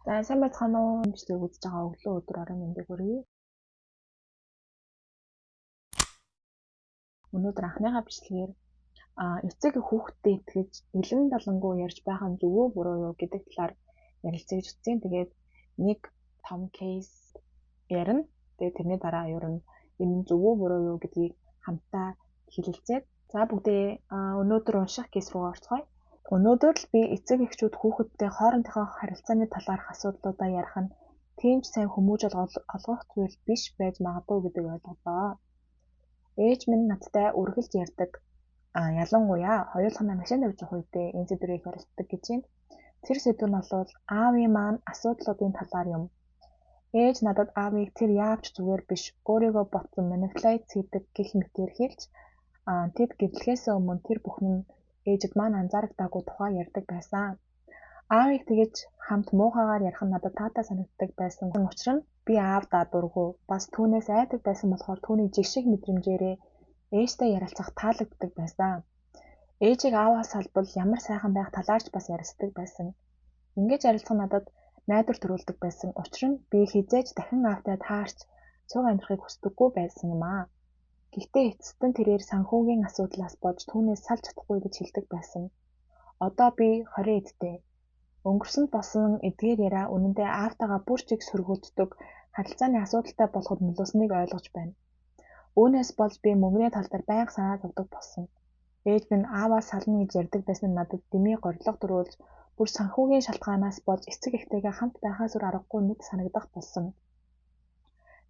За сайн байцгаана уу? Бичлэг үзэж байгаа өглөө өдөр орон мэндийг хүргэе. Өнөөдөр анхныхаа бичлэгээр эцэг хүүхдэд итгэж илэн далангуу ярьж байх нь зөв үү буруу юу гэдэг талаар ярилцаж үзье. Тэгээд нэг том кейс ярина. Тэгээд тэрний дараа ер нь энэ зөв үү буруу юу гэдгийг хамтдаа хэлэлцээд за бүгдээ өнөөдөр унших кейс руу орцгоё. Өнөөдөр л би эцэг эхчүүд хүүхэдтэй хоорондынхоо харилцааны талаарх асуудлуудаа ярих нь тийм ч сайн хүмүүжил олгох зүйл биш байж магадгүй гэдэг ойлголоо. Ээж минь надтай үргэлж ярьдаг. Ялангуяа хоёулахнаа машин тавьж явах үедээ энэ сэдвийг ярилцдаг гэж байна. Тэр сэдв нь бол аавын маань асуудлуудын талаар юм. Ээж надад аавыг тэр яавч зүгээр биш өөрийгөө ботсон манипуляц хийдэг гэх мэтээр хэлж тэд гэрлэхээс өмнө тэр бүхэн нь ээжид маань анзаарагдаагүй тухай ярьдаг байсан. Аавыг тэгэж хамт муухайгаар ярих нь надад таатай санагддаг байсан. Учир нь би аавдаа дургу бас түүнээс айдаг байсан болохоор түүний жигшиг мэдрэмжээрээ ээжтэй ярилцах таалагддаг байсан. Ээжийг ааваас салбал ямар сайхан байх талаарч бас ярилцдаг байсан. Ингэж ярилцах надад найдвар төрүүлдэг байсан. Учир нь би хизээж дахин аавтай таарч цуг амьдрахыг хүсдэггүй байсан юм аа. Гэхдээ эцэст нь тэрээр санхүүгийн асуудлаас болж түүнээс салж чадахгүй гэж хэлдэг байсан. Одоо би 20 эдтэй. Өнгөрсөнд болсон эдгээр яриа үнэндээ аавтайгаа бүр чиг сөргүүлдэг харилцааны асуудалтай болоход нөлөөснийг ойлгож байна. Үүнээс болж би мөнгөний тал дээр байнга санаа зовдөг болсон. Ээж минь ааваас сална гэж ярьдаг байсан надад дэмий горилго төрүүлж бүр санхүүгийн шалтгаанаас болж эцэг эхтэйгээ хамт байхаас өөр аргагүй мэт санагдах болсон.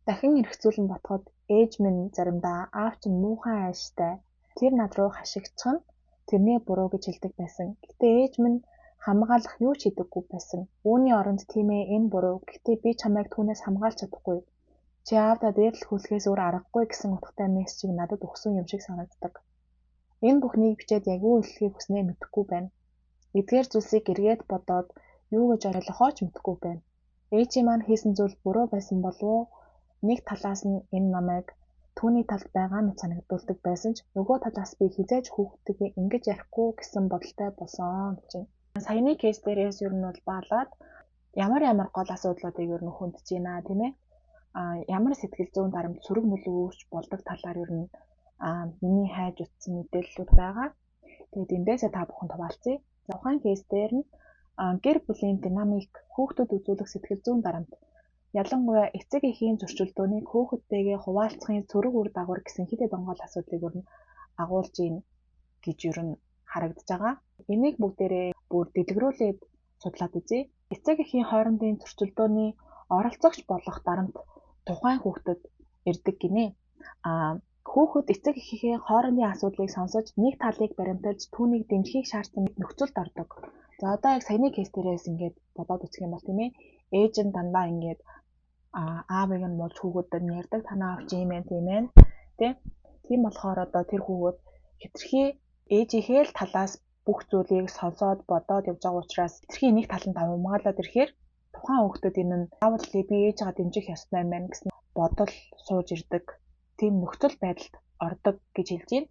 Дахин эргцүүлэн ботход ээж минь заримдаа аав чинь муухай ааштай тэр над руу хашигдчих нь тэрний буруу гэж хэлдэг байсан. Гэхдээ ээж минь хамгаалах юу ч хийдэггүй байсан. Үүний оронд тийм ээ энэ буруу. Гэхдээ би чамайг түүнээс хамгаалж чадахгүй. Чи аавдаа дээрлэх хүлхээс өөр аргагүй гэсэн утгатай мессежийг надад өгсөн юм шиг санагддаг. Энэ бүхнийг бичээд яг юу хэлхийг хүснээ мэдэхгүй байна. Эдгээр зүйлсийг эргээд бодоод юу гэж ойлгохоо ч мэдэхгүй байна. Ээжийн маань хийсэн зүйл буруу байсан болов уу? Нэг талаас нь энэ намайг түүний талд байгаа мэт санагдуулдаг байсан ч нөгөө талаас би хизээж хүүхдтэйгээ ингэж ярихгүй гэсэн бодолтой болсон гэж байна. Саяны кейс дээрээс ер нь бол баалаад ямар гол асуудлуудыг ер нь хүндэж байна тийм ээ. Ямар сэтгэл зүйн дарамт сөрөг нөлөө үүсч болдог талаар ер нь миний хайж утсан мэдээллүүд байгаа. Тэгээд эндээсээ та бүхэн хуваалцъя. Тухайн кейс дээр нь гэр бүлийн динамик хүүхдүүд үзүүлэх сэтгэл зүйн дарамт ялангуяа эцэг эхийн зөрчилдөөнийг хүүхэдтэйгээ хуваалцахын сөрөг үр дагавар гэсэн хэд хэдэн гол асуудлыг ер нь агуулж ийн гэж ер нь харагдаж байгаа. Энийг бүгдээрээ бүр дэлгэрүүлээд судлаад үзье. Эцэг эхийн хоорондын зөрчилдөөний оролцогч болох дарамт тухайн хүүхдэд ирдэг гинэ. Хүүхэд эцэг эхийн хоорондын асуудлыг сонсож нэг талыг баримталж түүнийг дэмжихийг шаардсан нөхцөлд ордог. За одоо яг саяны кейс дээрээс ингээд бодоод үзэх юм бол тийм ээ. Ээж нь дандаа ингээд аавыг нь болж хүүхдэд нь ярьдаг танаа авч юм ээ тийм ээ. Тийм болохоор одоо тэр хүүхэд хэтэрхий ээжийнхээ л талаас бүх зүйлийг сонсоод бодоод явж байгаа учраас хэтэрхий нэг таланд хамгаалаад ирэхээр тухайн хүүхдэд энэ нь заавал би ээжигээ дэмжих ёстой юм байна гэсэн бодол сууж ирдэг. Тийм нөхцөл байдалд ордог гэж хэлж байна.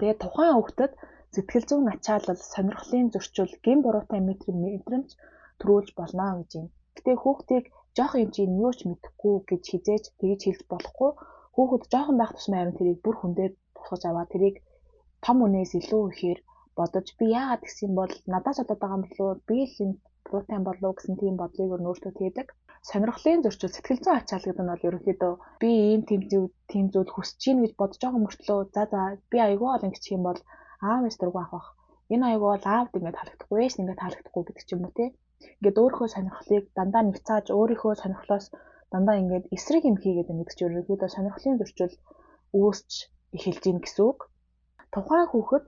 Тэгээд тухайн хүүхдэд сэтгэл зүйн ачаалал, сонирхлын зөрчил, гин буруутай мэдрэмж төрүүлж болно гэж байна. Гэтэ хүүхдийг жоох юм чинь юу ч мэдэхгүй гэж хизээж тэгж хэлж болохгүй. Хүүхэд жоохон байх тусмаа харин тэрийг бүр хүндээд тусгаж аваад тэрийг том үнээс илүү ихээр бодож би яагаад гэсэн бол надаас болоод байгаа юм болов уу? Би л энэ буруутай болов уу гэсэн тийм бодлыг өөртөө тээдэг. Сонирхлын зөрчил, сэтгэл зүйн ачаал гэдэг нь бол ерөнхийдөө би ийм тийм зүйл хүсэж гин гэж бодож байгаа мөртлөө за би айгүй бол ингэчих юм бол аавс дургу авах. Энэ айгүй бол аавд ингээд таалагдахгүй, ээж ингээд таалагдахгүй гэдэг ч юм уу те. Ингээд өөрийнхөө сонирхлыг дандаа нэгцааж өөрийнхөө сонирхлоос дандаа ингээд эсрэг юм хийгээд байдаг ч ерөнхийдөө сонирхлын зөрчил үүсч эхэлж гин гэсэн үг. Тухайн хүүхэд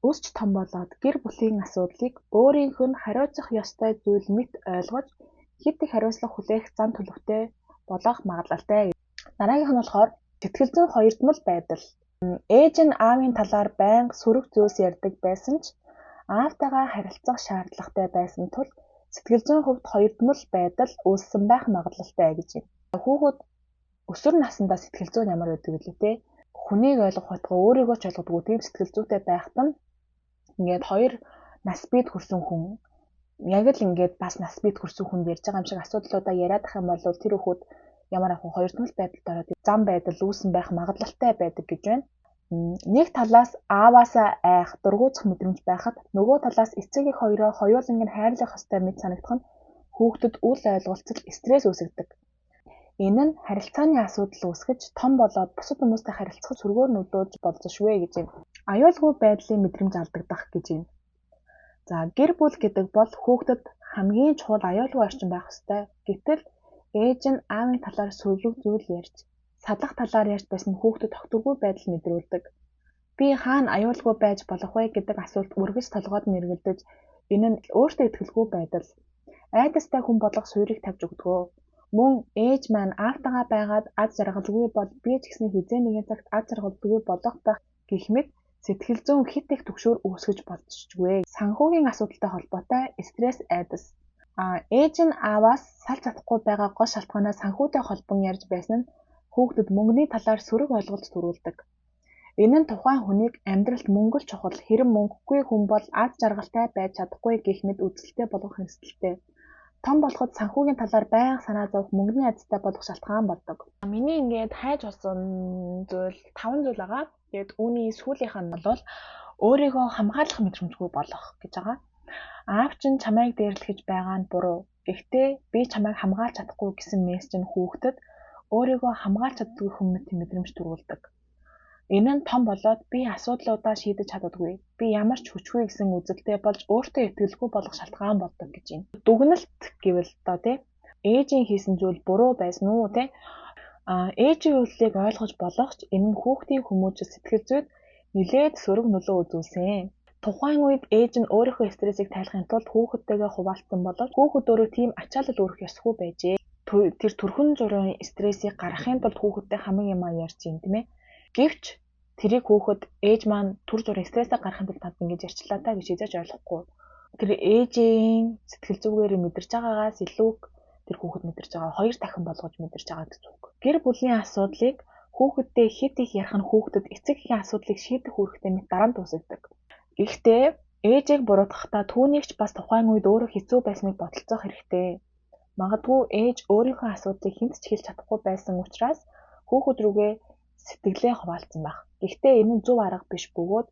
өсч том болоод гэр бүлийн асуудлыг өөрийнх нь хариуцах ёстой зүйл мэт ойлгож хэд их хариуцлага хүлээх зан төлөвтэй болох магадлалтай. Дараагийнх нь болохоор сэтгэл зүйн хоёрдмол байдал. Ээж нь аавын талаар байнга сөрөг зүйлс ярьдаг байсан ч аавтайгаа харилцах шаардлагатай байсан тул сэтгэл зүйн хувьд хоёрдмол байдал үүссэн байх магадлалтай гэж байна. Хүүхэд өсвөр насндаа сэтгэл зүйн ямар байдаг вэ те? Хүнийг ойлгох байтугай өөрийгөө ч ойлгодгүй тийм сэтгэл зүйтэй байхад нь ингээд хоёр нас бид хүрсэн хүн яг л ингээд бас нас бид хүрсэн хүнд ярьж байгаа юм шиг асуудлуудаа яриад ах юм бол тэр хүүхэд ямар ахын хоёрдмол байдалд ороод зам байдал үүсэн байх магадлалтай байдаг гэж байна. Нэг талаас ааваасаа айх, дургуутсах мэдрэмж байхад нөгөө талаас эцэг эх хоёроо хоёуланг нь хайрлах ёстой мэт санагдах нь хүүхдэд үл ойлголцол стресс үүсгэдэг. Энэ нь харилцааны асуудал үүсгэж том болоод бусад хүмүүстэй харилцах сүргээр нөлөөлж болзошгүй гэж байна. Аюулгүй байдлын мэдрэмж алдагдах гэж байна. За гэр бүл гэдэг бол хүүхдэд хамгийн чухал аюулгүй орчин байх ёстой. Гэтэл ээж нь аавын талаар сөрөг зүйл ярьж, садлах талаар ярьж байсан хүүхдэд тогтворгүй байдал мэдрүүлдэг. Би хаана аюулгүй байж болох вэ гэдэг асуулт үргэлж толгойд нэргэлдэж, энэ нь өөртөө итгэлгүй байдал. Айдастай хүн болох суурийг тавьж өгдөгөө. Мөн ээж маань аавтайгаа байгаад аз жаргалгүй бол би ч гэсэн хизээ нэгэн цагт аз жаргалгүй болох байх гэх мэт сэтгэл зүйн хит их түгшүүр үүсгэж болчихжээ. Санхүүгийн асуудалтай холбоотой стресс айдас. Ээж нь ааваас салж чадахгүй байгаа гол шалтгаанаа санхүүтэй холбон ярьж байсан нь хүүхдэд мөнгөний талаар сөрөг ойлголт төрүүлдэг. Энэ нь тухайн хүнийг амьдралд мөнгө л чухал, хэрэв мөнгөгүй хүн бол аз жаргалтай байж чадахгүй гэх мэт үзэлтэй болох хэсэлтэй. Том болоход санхүүгийн талаар байнга санаа зовох мөнгөний айдастай болох шалтгаан болдог. Миний ингээд хайж болсон зүйл 5 зүйл байгаа. Тэгээд үүний сүүлийнх нь бол өөрийгөө хамгаалах мэдрэмжгүй болох гэж байгаа. Аав чинь чамайг дээрлэхэж байгаа нь буруу. Гэхдээ би чамайг хамгаалж чадахгүй гэсэн мессеж нь хүүхдэд өөрийгөө хамгаалж чаддгүй хүн мэдрэмж төрүүлдэг. Энэ нь том болоод би асуудлуудаа шийдэж чаддаггүй. Би ямар ч хүчгүй гэсэн үзэлтэй болж өөртөө итгэлгүй болох шалтгаан болдог гэж байна. Дүгнэлт гэвэл доо тий. Ээжийн хийсэн зүйл буруу байсан уу тий? Ээжийн үйлдэлийг ойлгож болох ч энэ нь хүүхдийн хүмүүжил сэтгэл зүйд нэлээд сөрөг нөлөө үзүүлсэн. Тухайн үед ээж нь өөрийнхөө стрессийг тайлахын тулд хүүхэдтэйгээ хуваалцсан боловч хүүхэд өөрөө тийм ачаалал өрөх ёсгүй байжээ. Тэр төрхөн зургийн стрессийг гаргахын тулд хүүхэдтэй хамаг юм ярьж юм тийм ээ. Гэвч тэрийг хүүхэд ээж маань төр зургийн стрессийг гаргахын тулд танд ингэж ярьчлаа та гэж хийж ойлгохгүй. Тэр ээжийн сэтгэл зүгээр мэдэрч байгаагаас илүү тэр хүүхэд мэдэрч байгаа 2 дахин болгож мэдэрч байгаа гэж үг. Гэр бүлийн асуудлыг хүүхэдтэй хит их ярих нь хүүхдэд эцэг эхийн асуудлыг шийдэх үүрэгтэй мэт дараа нь тусагдаг. Гэхдээ ээжийг буруутгахдаа түүнийг ч бас тухайн үед өөрөө хэцүү байсныг бодолцох хэрэгтэй. Магадгүй ээж өөрийнхөө асуудлыг хүнд ч хэлж чадахгүй байсан учраас хүүхэд рүүгээ сэтгэлээ хуваалцсан байх. Гэхдээ энэ нь зөв арга биш бөгөөд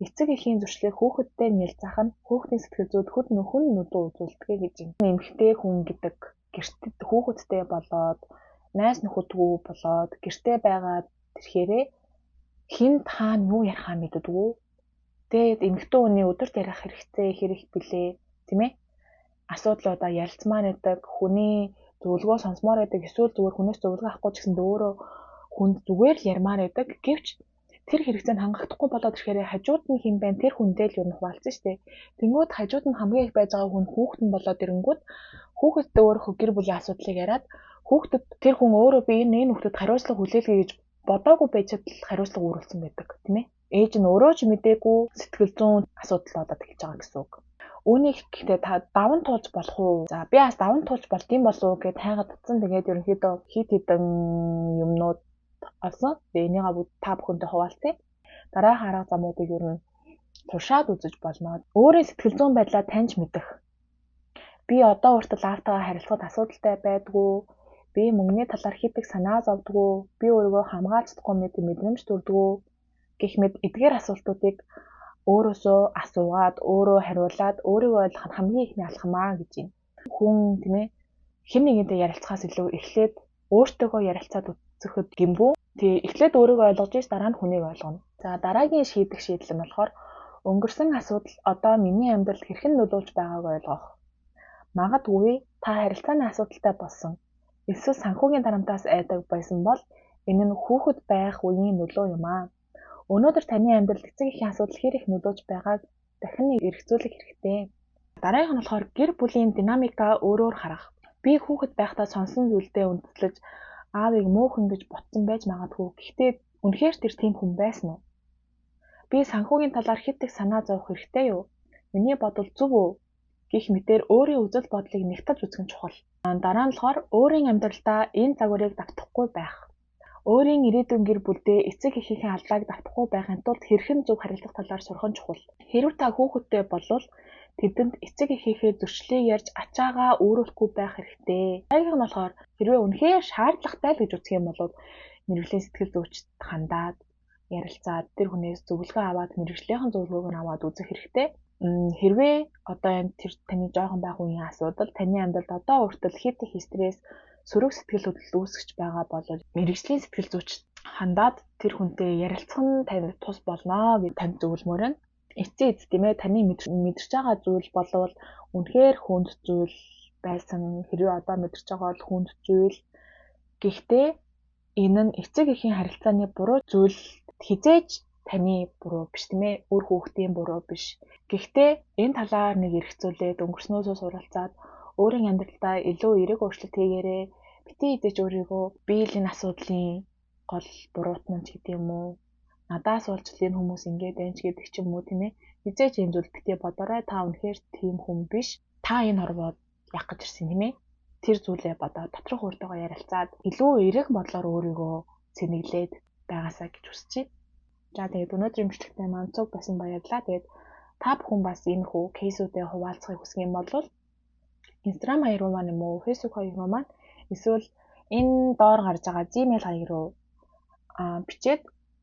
эцэг эхийн зуршлыг хүүхэдтэй нялзах нь хүүхдийн сэтгэл зүйд хөд нөхөн нөлөө үзүүлдэг гэж юм. Эмэгтэй хүн гэдэг гэртээ хүүхэдтэй болоод найз нөхөдгүй болоод гэртээ байгаад тэрхээрээ хин таана юу ярихаа мэддэггүй. Тэгээд эмэгтэй хүний өдөрт ярих хэрэгтэй хэрэг билээ, тийм ээ? Асуудлуудаа ярилцмаар байдаг, хүний зөвлөгөө сонсмоор байдаг, эсвэл зүгээр хүнээс зөвлөгөө авахгүй ч гэсэн өөрөө хүнд зүгээр л ярмаар байдаг. Гэвч тэр хэрэгцээнд хангахдахгүй болоод ирэхээр хажууд нь хин байна, тэр хүндээ л юу хуваалцсан шүү дээ. Тэнгүүд хажууд нь хамгийн их байж байгаа хүн хүүхэд нь болоод ирэнгүүт хүүхэдтэй өөрөө гэр бүлийн асуудлыг яриад хүүхдэд тэр хүн өөрөө би энэ хүүхдэд хариуцлага хүлээлгэе гэж бодоогүй байж чадал хариуцлага үүрүүлсэн байдаг, тийм ээ? Ээж нь өөрөө ч мэдээгүй сэтгэл зүйн асуудлуудад эхэлж байгаа гэсэн үг. Үүнийг гэхдээ та даван туулж болох уу? За би бас даван туулж болдсон болов уу гэж тайгаад утсан. Тэгээд ерөнхийдөө хит хитэн юмнууд олсон. Тэгээд энийгээ бүгд та бүхэндээ хуваалцъя. Дараагийн арга замуудыг ер нь туршаад үзэж болно. Өөрийн сэтгэл зүйн байдлаа таньж мэдэх. Би одоо хүртэл аавтайгаа харилцахад асуудалтай байдгүй. Би мөнгөний талаар хит их санаа зовдгүй. Би өөрийгөө хамгаалж чадахгүй мэдрэмж төрдгөө гэх мэт эдгээр асуултуудыг өөрөөсөө асуугаад, өөрөө хариулаад, өөрийгөө ойлгох нь хамгийн ихний алхамаа гэж юм. Хүн тийм ээ хэн нэгэнтэй ярилцахаас илүү эхлээд өөртөөгөө ярилцаад үзэхэд гэмгүй. Тэгээ эхлээд өөрийгөө ойлгож иш дараа нь хүнийг ойлгоно. За дараагийн шийдэх шийдэл нь болохоор өнгөрсөн асуудал одоо миний амьдралд хэрхэн нөлөөлж байгааг ойлгох. Магадгүй та харилцааны асуудалтай болсон. Эсвэл санхүүгийн дарамтаас айдаг байсан бол энэ нь хүүхэд байх үеийн нөлөө юм аа. Өнөөдөр таны амьдралд эцэг эхийн асуудал хэр их нөлөөж байгааг дахин эргцүүлэх хэрэгтэй. Дараагийнх нь болохоор гэр бүлийн динамикаа өөрөөр харах. Би хүүхэд байхдаа сонсон зүйлдээ үндэслэж аавыг муухай гэж ботсон байж магадгүй. Гэхдээ үнэхээр тэр тийм хүн байсан уу? Би санхүүгийн талаар хэд их санаа зовох хэрэгтэй юу? Миний бодол зөв үү? Гэх мэтээр өөрийн үзэл бодлыг нэгтэж үзэх нь чухал. Дараа нь болохоор өөрийн амьдралдаа энэ загварыг давтахгүй байх. Өөрийн ирээдүйн гэр бүлдээ эцэг эхийнхээ алдааг давтахгүй байхын тулд хэрхэн зөв харилцах талаар сурах нь чухал. Хэрв та хүүхэдтэй болвол тэдэнд эцэг эхийнхээ зөрчлийг ярьж ачаагаа өөрөөлөхгүй байх хэрэгтэй. Дараагийнх нь болохоор хэрвээ үнэхээр шаардлагатай л гэж үзэх юм бол мэргэжлийн сэтгэл зүйчд хандаад ярилцаад тэр хүнээс зөвлөгөө аваад мэргэжлийнхэн зөвлөгөөг нь аваад үзэх хэрэгтэй. Хэрвээ одоо энэ тэр таны жоохон байх үеийн асуудал таны амьдралд одоо хүртэл хит их стресс, сөрөг сэтгэл хөдлөл үүсгэж байгаа бол мэргэжлийн сэтгэл зүйчд хандаад тэр хүнтэй ярилцах нь танд тус болно гэж танд зөвлөмөр байна. Эцсийн эц тийм ээ таны мэдэрч байгаа зүйл болвол үнэхээр хүнд зүйл байсан. Хэрвээ одоо мэдэрч байгаа бол хүнд зүйл. Гэхдээ энэ нь эцэг эхийн харилцааны буруу зүйл хизээж таны буруу биш тийм ээ. Үр хүүхдийн буруу биш. Гэхдээ энэ талаар нэг эргцүүлээд өнгөрснөөсөө суралцаад өөрийн амьдралдаа илүү эерэг өөрчлөлт хийгээрэй. Бити эзэж өөрийгөө би л энэ асуудлын гол буруутан ч гэдэг юм уу. Надаас болж л энэ хүмүүс ингэж байна ч гэдэг ч юм уу тийм ээ. Хизээж энэ зүйл бити бодорой. Та үнэхээр тийм хүн биш. Та энэ хорвоод яах гэж ирсэн тийм ээ. Тэр зүйлээ бодоод доторх өөртөөгөө ярилцаад илүү эерэг бодлоор өөрийгөө цэнэглээд байгаасаа гэж хүсэж байна. За тэгээд өнөөдрийн бичлэгтээ маань цуг басан баярлалаа. Тэгээд та бүхэн бас энэ хүү кейсүүдээ хуваалцахыг хүсэх юм бол Instagram хаяг руу маань юм уу, Facebook хаяг руу маань эсвэл энэ доор гарч байгаа Gmail хаяг руу бичээд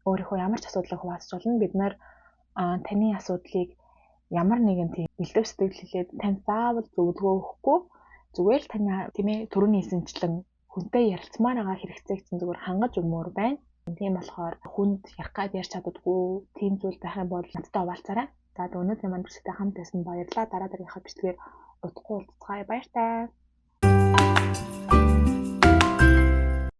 өөрийнхөө ямар ч асуудлыг хуваалцж болно. Бид нэр таны асуудлыг ямар нэгэн тийм бэлдэв сэтгэллээд танд заавал зөвлөгөө өгөхгүй зүгээр л таны тийм ээ төрөний эсэнчлэн хүнтэй ярилцмаар байгаа хэрэгцээг чинь зүгээр хангаж өгмөр байна. Тийм болохоор хүнд ярих гад ярьж чаддаггүй тийм зүйл байх юм бол надтай хуваалцаарай. За өнөөдрийн маань бичлэгтэй хамт байсан баярлалаа. Дараа дараагийнхаа бичлэгээр удахгүй уулзцгаая. Баяр таа.